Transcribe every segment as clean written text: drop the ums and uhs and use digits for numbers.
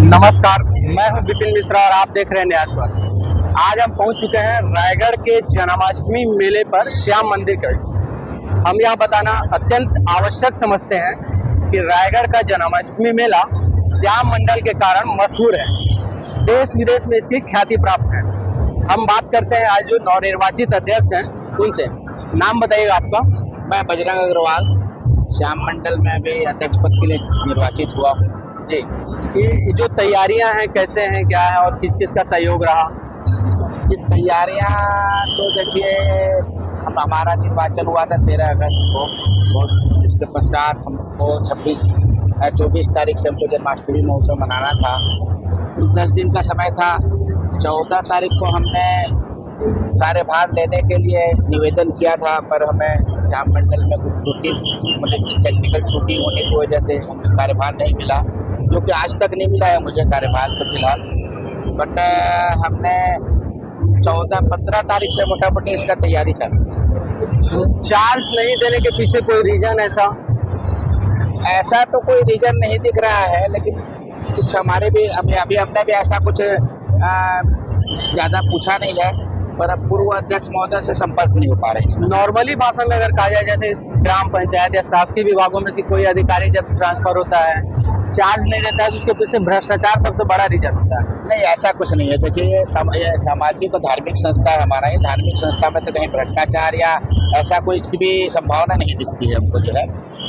नमस्कार, मैं हूं विपिन मिश्रा और आप देख रहे हैं न्याय स्वर। आज हम पहुंच चुके हैं रायगढ़ के जन्माष्टमी मेले पर श्याम मंदिर के। हम यह बताना अत्यंत आवश्यक समझते हैं कि रायगढ़ का जन्माष्टमी मेला श्याम मंडल के कारण मशहूर है, देश विदेश में इसकी ख्याति प्राप्त है। हम बात करते हैं आज जो नवनिर्वाचित अध्यक्ष हैं उनसे। नाम बताइएगा आपका? मैं बजरंग अग्रवाल श्याम मंडल में अभी अध्यक्ष पद के लिए निर्वाचित हुआ हूँ। जी, ये जो तैयारियां हैं कैसे हैं, क्या है और किस किस का सहयोग रहा? ये तैयारियां तो देखिए, हमारा निर्वाचन हुआ था 13 अगस्त को और इसके पश्चात हमको 24 तारीख से हमको जन्माष्टमी महोत्सव मनाना था। 10 दिन का समय था। 14 तारीख को हमने कार्यभार लेने के लिए निवेदन किया था, पर हमें श्याम मंडल में कुछ त्रुटि मतलब टेक्निकल त्रुटि होने की वजह से हमें कार्यभार नहीं मिला, जो कि आज तक नहीं मिला है मुझे कार्यभार तो फिलहाल। बट हमने 14-15 तारीख से मोटा मोटी इसका तैयारी चल रही है। चार्ज नहीं देने के पीछे कोई रीजन ऐसा तो कोई रीजन नहीं दिख रहा है, लेकिन कुछ हमारे भी अभी हमने भी ऐसा कुछ ज़्यादा पूछा नहीं है, पर अब पूर्व अध्यक्ष महोदय से संपर्क नहीं हो पा रहे हैं। नॉर्मली भाषा में अगर कहा जाए, जैसे ग्राम पंचायत या शासकीय विभागों में कि कोई अधिकारी जब ट्रांसफर होता है चार्ज नहीं देता है तो उसके पीछे भ्रष्टाचार सबसे बड़ा रीजन होता है। नहीं, ऐसा कुछ नहीं है। देखिए, ये सामाजिक और धार्मिक संस्था है हमारा। ये धार्मिक संस्था में तो कहीं भ्रष्टाचार या ऐसा कोई की भी संभावना नहीं दिखती है हमको। जो है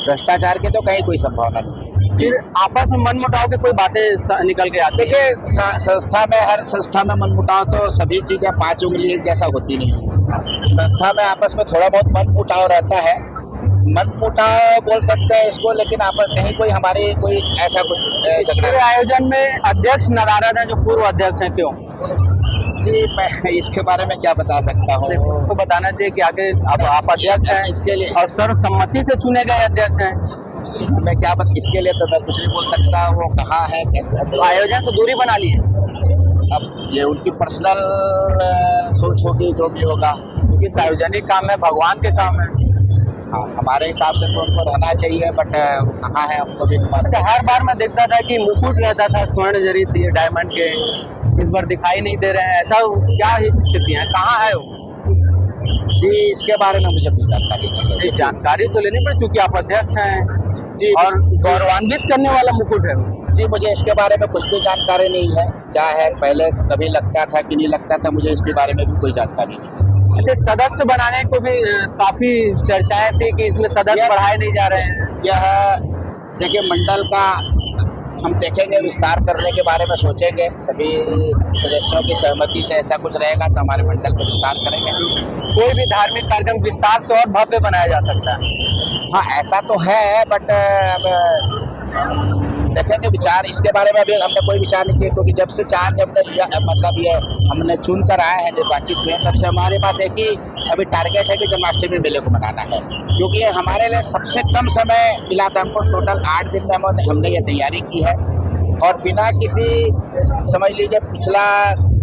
भ्रष्टाचार की तो कहीं कोई संभावना नहीं है। फिर आपस में मनमुटाव की कोई बातें निकल के आती है? देखिए, संस्था में हर संस्था में मनमुटाव तो सभी चीज़ें 5 उंगली एक जैसा होती नहीं है। संस्था में आपस में थोड़ा बहुत मनमुटाव रहता है। मनमुटाव बोल सकते हैं इसको, लेकिन आपस कहीं कोई हमारे कोई ऐसा कुछ पूरे आयोजन में अध्यक्ष नाराज हैं जो पूर्व अध्यक्ष हैं, क्यों? जी, मैं इसके बारे में क्या बता सकता हूँ। उसको बताना चाहिए कि आगे अब आप अध्यक्ष हैं इसके लिए और सर्वसम्मति से चुने गए अध्यक्ष हैं। मैं क्या इसके लिए तो मैं कुछ नहीं बोल सकता। वो कहाँ है, कैसे आयोजन से दूरी बना ली है। अब ये उनकी पर्सनल सोच होगी, जो भी होगा, क्योंकि सार्वजनिक काम है, भगवान के काम है। हाँ, हमारे हिसाब से तो उनको रहना चाहिए, बट वो कहाँ है हमको भी। अच्छा, हर बार मैं देखता था कि मुकुट रहता था स्वर्ण जड़ित डायमंड के, इस बार दिखाई नहीं दे रहे हैं। ऐसा क्या स्थिति है, कहाँ है वो? जी, इसके बारे में मुझे कुछ जानकारी नहीं है। जानकारी तो लेनी पड़े, चूंकि आप अध्यक्ष हैं जी, और गौरवान्वित करने वाला मुकुट है वो। जी, मुझे इसके बारे में कुछ भी जानकारी नहीं है। क्या है, पहले कभी लगता था कि नहीं लगता था, मुझे इसके बारे में भी कोई जानकारी नहीं है। अच्छा, सदस्य बनाने को भी काफी चर्चाएं थी कि इसमें सदस्य बढ़ाए नहीं जा रहे हैं। यह देखिए, मंडल का हम देखेंगे, विस्तार करने के बारे में सोचेंगे। सभी सदस्यों की सहमति से ऐसा कुछ रहेगा तो हमारे मंडल का विस्तार करेंगे। कोई भी धार्मिक कार्यक्रम विस्तार से और भव्य बनाया जा सकता है। हाँ, ऐसा तो है, बट देखेंगे, विचार इसके बारे में अभी हमने कोई विचार नहीं किया, क्योंकि जब से चार्ज हमने लिया, मतलब ये हमने चुन कर आए हैं, निर्वाचित हुए, तब से हमारे पास एक ही अभी टारगेट है कि जन्माष्टमी मेले को मनाना है। क्योंकि ये हमारे लिए सबसे कम समय मिला था हमको। टोटल 8 दिन में हमने ये तैयारी की है, और बिना किसी, समझ लीजिए, पिछला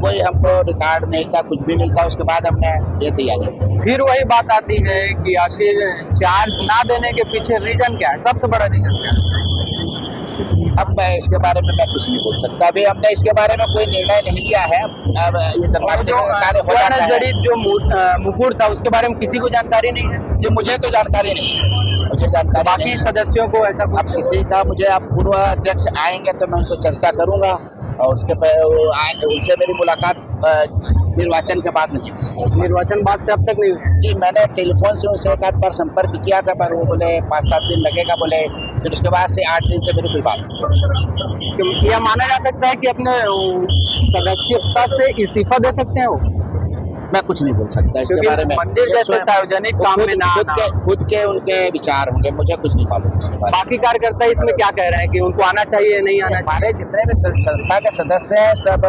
कोई हमको रिकॉर्ड नहीं था, कुछ भी नहीं था, उसके बाद हमने ये तैयारी की। फिर वही बात आती है कि आखिर चार्ज ना देने के पीछे रीजन क्या है, सबसे बड़ा रीजन क्या है? अब मैं इसके बारे में मैं कुछ नहीं बोल सकता। अभी हमने इसके बारे में कोई निर्णय नहीं लिया है। अब ये जन्माष्टमी का कार्य हो जाता है। जड़ित जो मुकुट था उसके बारे में किसी को जानकारी नहीं है? जी, मुझे तो जानकारी नहीं है। मुझे जानकारी बाकी नहीं। सदस्यों को ऐसा अब किसी का मुझे, अब पूर्व अध्यक्ष आएंगे तो मैं उनसे चर्चा करूंगा, और उसके उनसे मेरी मुलाकात निर्वाचन के बाद नहीं हुई। निर्वाचन बाद से अब तक नहीं हुई? जी, मैंने टेलीफोन से उनसे एक आध बार संपर्क किया था, पर वो बोले 5-7 दिन लगेगा बोले। फिर उसके बाद से 8 दिन से मेरी कोई बात नहीं। यह माना जा सकता है कि अपने सदस्यता से इस्तीफा दे सकते हैं वो? मैं कुछ नहीं बोल सकता इसके बारे में। मंदिर जैसे सार्वजनिक काम में ना खुद के उनके विचार होंगे, मुझे कुछ नहीं मालूम इसके बारे में। बाकी कार्यकर्ता इसमें क्या कह रहे हैं कि उनको आना चाहिए, नहीं आना चाहिए? हमारे जितने भी संस्था के सदस्य हैं, सब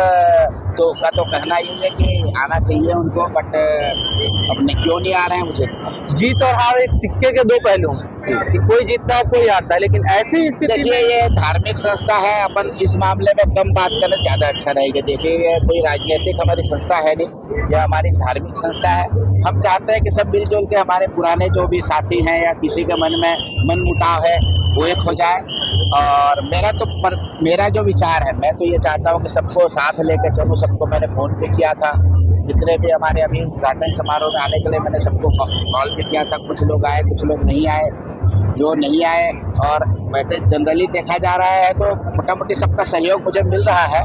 तो कहना ही है कि आना चाहिए उनको, बट अब क्यों नहीं आ रहे हैं मुझे नहीं मालूम। जीत और हार एक सिक्के के दो पहलू हैं, कि कोई जीतता है कोई हारता है, लेकिन ऐसी स्थिति देखिए, ये धार्मिक संस्था है, अपन इस मामले में कम बात करना ज़्यादा अच्छा रहेगा। देखिए, ये कोई राजनीतिक हमारी संस्था है नहीं, यह हमारी धार्मिक संस्था है। हम चाहते हैं कि सब मिलजुल के हमारे पुराने जो भी साथी हैं या किसी के मन में मनमुटाव है वो एक हो जाए, और मेरा जो विचार है, मैं तो ये चाहता हूँ कि सबको साथ लेकर चलूँ। सबको मैंने फ़ोन भी किया था, जितने भी हमारे अभी उद्घाटन समारोह में आने के लिए मैंने सबको कॉल भी किया था। कुछ लोग आए, कुछ लोग नहीं आए। जो नहीं आए, और वैसे जनरली देखा जा रहा है तो मोटा मोटी सबका सहयोग मुझे मिल रहा है,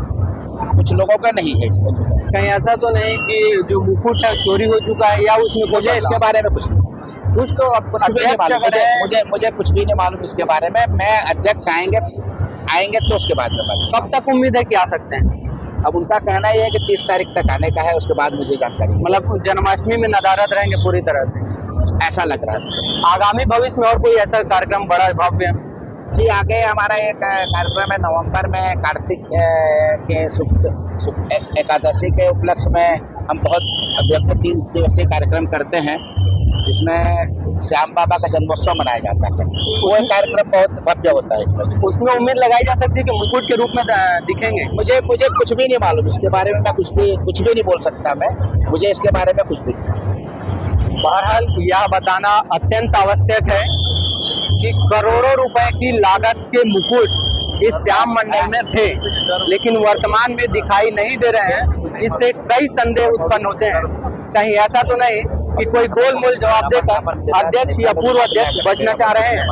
कुछ लोगों का नहीं है इसमें। कहीं ऐसा तो नहीं कि जो मुकुट है चोरी हो चुका है या उसमें मुझे इसके बारे में कुछ तो अब कुछ भी नहीं अध्यक्ष मालूम। अगर है, मुझे कुछ भी नहीं मालूम इसके बारे में। मैं अध्यक्ष आएंगे तो उसके बाद में बात। कब तक उम्मीद है कि आ सकते हैं? अब उनका कहना ये है कि 30 तारीख तक आने का है, उसके बाद मुझे जानकारी मतलब जन्माष्टमी में नदारद रहेंगे पूरी तरह से, ऐसा लग रहा है मुझे। आगामी भविष्य में और कोई ऐसा कार्यक्रम बड़ा भव्य? जी, आगे हमारा एक कार्यक्रम है नवंबर में, कार्तिक के शुक्ल एकादशी के उपलक्ष्य में हम बहुत 3 दिवसीय कार्यक्रम करते हैं, जिसमें श्याम बाबा का जन्मोत्सव मनाया जाता है। वो एक कार्यक्रम बहुत भव्य होता है। उसमें उम्मीद लगाई जा सकती है कि मुकुट के रूप में दिखेंगे? मुझे कुछ भी नहीं मालूम इसके बारे में। मैं कुछ भी नहीं बोल सकता। मुझे इसके बारे में कुछ भी नहीं। बहरहाल यह बताना अत्यंत आवश्यक है कि करोड़ों रुपए की लागत के मुकुट इस श्याम मंदिर में थे, लेकिन वर्तमान में दिखाई नहीं दे रहे हैं। इससे कई संदेह उत्पन्न होते हैं। कहीं ऐसा तो नहीं कि कोई गोलमोल जवाब देकर अध्यक्ष या पूर्व अध्यक्ष बचना चाह रहे हैं?